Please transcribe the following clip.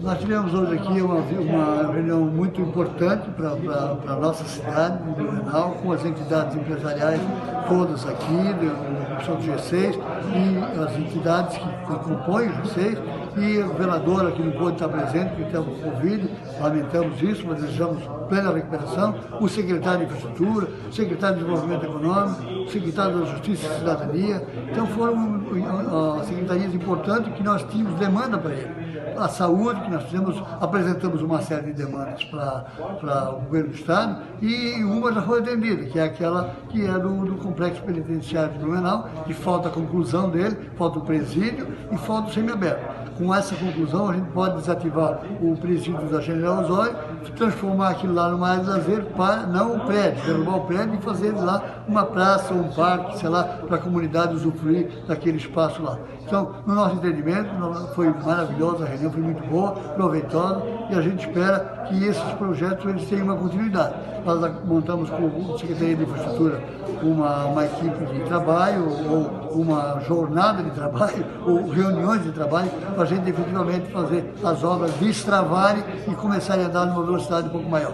Nós tivemos hoje aqui uma reunião muito importante para a nossa cidade, de Blumenau, com as entidades empresariais todas aqui, do G6, e as entidades que compõem o G6, e o governador aqui não pôde estar presente, porque estava com Covid, lamentamos isso, mas desejamos plena recuperação, o secretário de Infraestrutura, o secretário de Desenvolvimento Econômico, o secretário da Justiça e Cidadania. Então foram secretarias importantes que nós tínhamos demanda para ele. A saúde, que nós apresentamos uma série de demandas para o governo do Estado, e uma já foi atendida, que é aquela que é do complexo penitenciário de Blumenau, que falta a conclusão dele, falta o presídio e falta o semiaberto. Com essa conclusão, a gente pode desativar o presídio da General Osório, transformar aquilo lá numa área de lazer, não o prédio, derrubar o prédio e fazer lá uma praça ou um parque, sei lá, para a comunidade usufruir daquele espaço lá. Então, no nosso entendimento, foi maravilhosa a reunião, foi muito boa, proveitosa, e a gente espera que esses projetos eles tenham uma continuidade. Nós montamos com a Secretaria de Infraestrutura uma equipe de trabalho, ou uma jornada de trabalho, ou reuniões de trabalho, para a gente efetivamente fazer as obras destravarem e começarem a andar numa velocidade um pouco maior.